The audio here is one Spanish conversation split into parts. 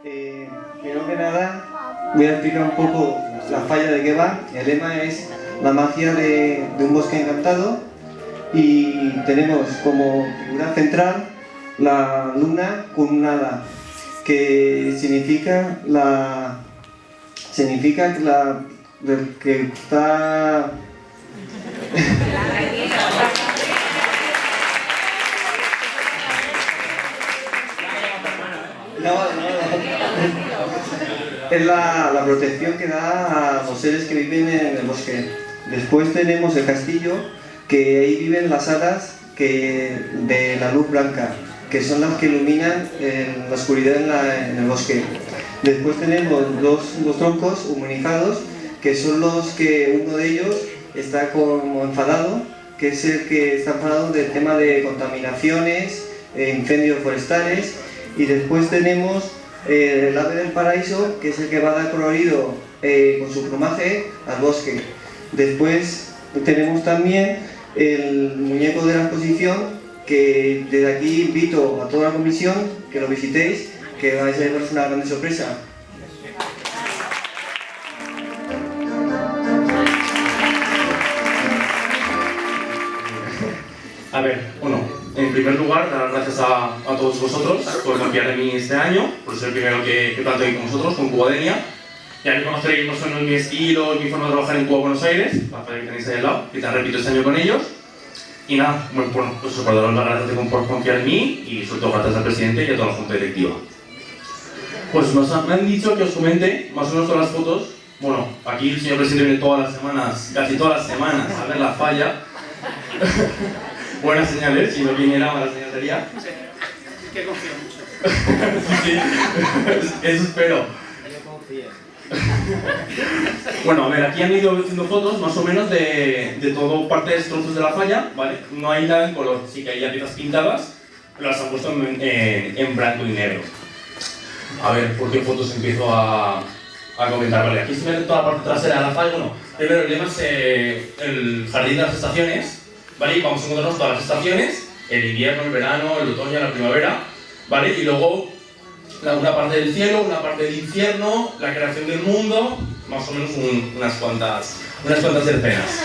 Primero que nada, voy a explicar un poco la falla de qué va. El lema es la magia de un bosque encantado y tenemos como figura central la luna con un hada, que significa que está... Es la protección que da a los seres que viven en el bosque. Después tenemos el castillo, que ahí viven las hadas de la luz blanca, que son las que iluminan la oscuridad en el bosque. Después tenemos dos troncos humanizados, que son los que uno de ellos está como enfadado, que es el que está enfadado del tema de contaminaciones, incendios forestales. Y después tenemos el ave del paraíso, que es el que va a dar colorido con su plumaje al bosque. Después tenemos también el muñeco de la exposición, que desde aquí invito a toda la comisión que lo visitéis, que vais a llevaros una gran sorpresa. A ver, bueno, en primer lugar, dar las gracias a todos vosotros por confiar en mí este año, por ser el primero que planto aquí con vosotros, con Cubadenia. Ya que conoceréis más o menos mi estilo y mi forma de trabajar en Cuba, Buenos Aires, la que tenéis ahí al lado, que te repito este año con ellos. Y nada, bueno, pues os daros las gracias por confiar en mí y sobre todo gracias al presidente y a toda la junta directiva. Pues me han dicho que os comente más o menos todas las fotos. Bueno, aquí el señor presidente viene todas las semanas, casi todas las semanas, a ver la falla. Buenas señales, si no viniera, mala señal sería. Sí, es que confío mucho. Sí, eso espero. Yo confío. Bueno, a ver, aquí han ido haciendo fotos más o menos de todo partes, trozos de la falla, ¿vale? No hay nada en color, sí que hay ya piezas pintadas, pero las han puesto en blanco y negro. A ver, ¿por qué fotos empiezo a comentar? Vale, aquí se ve toda la parte trasera de la falla. Bueno, primero el lema es el jardín de las estaciones, ¿vale? Y vamos a encontrarnos todas las estaciones, el invierno, el verano, el otoño, la primavera, ¿vale? Y luego una parte del cielo, una parte del infierno, la creación del mundo, más o menos unas cuantas escenas.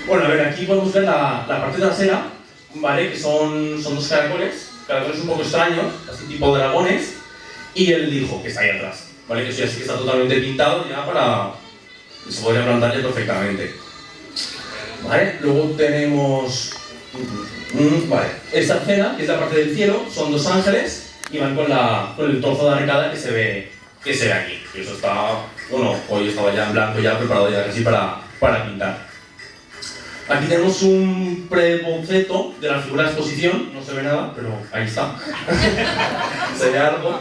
Bueno, a ver, aquí podemos ver la parte trasera, ¿vale? Que son dos caracoles un poco extraños, así tipo dragones, y el dijo que está ahí atrás, ¿vale? Que eso ya sí que está totalmente pintado ya para... se podría plantar ya perfectamente. ¿Vale? Luego tenemos... Vale, esta escena, que es la parte del cielo, son dos ángeles y van con el trozo de arcada que se ve aquí. Y eso está, bueno, hoy estaba ya en blanco, ya preparado ya casi para pintar. Aquí tenemos un preboceto de la figura de exposición, no se ve nada, pero ahí está. se ve algo.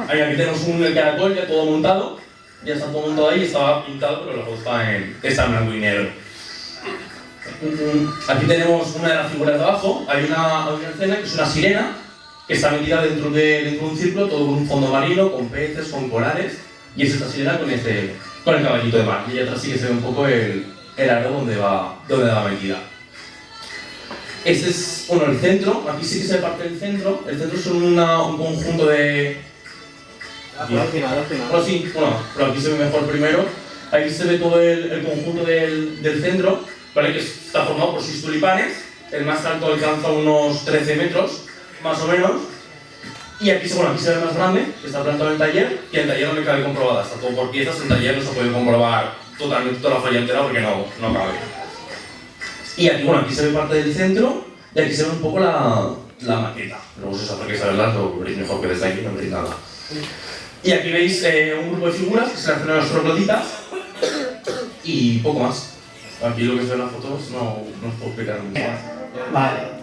Aquí tenemos el caracol ya todo montado, ya está todo montado ahí, estaba pintado, pero la foto está en blanco y negro. Aquí tenemos una de las figuras de abajo, hay una escena que es una sirena que está metida dentro de un círculo, todo con un fondo marino, con peces, con corales, y es esta sirena con el caballito de mar. Y atrás sí que se ve un poco el aro donde va metida. Este es, bueno, el centro, aquí sí que se ve parte del centro. El centro es un conjunto de... Al final. Bueno, sí, bueno, pero aquí se ve mejor primero. Aquí se ve todo el conjunto del centro, ¿vale? Que está formado por 6 tulipanes. El más alto alcanza unos 13 metros, más o menos. Y aquí se ve más grande, que está plantado en el taller, y en el taller no me cabe comprobada, está todo por piezas, en el taller no se puede comprobar totalmente toda la falla entera porque no cabe. Y aquí, aquí se ve parte del centro, y aquí se ve un poco la maqueta. Luego si os acerquéis a verla, lo veréis mejor que desde aquí, no veréis nada. Y aquí veis un grupo de figuras que se relacionan a las trogloditas, y poco más. Aquí lo que se ve en las fotos no os puedo explicar mucho más. Vale.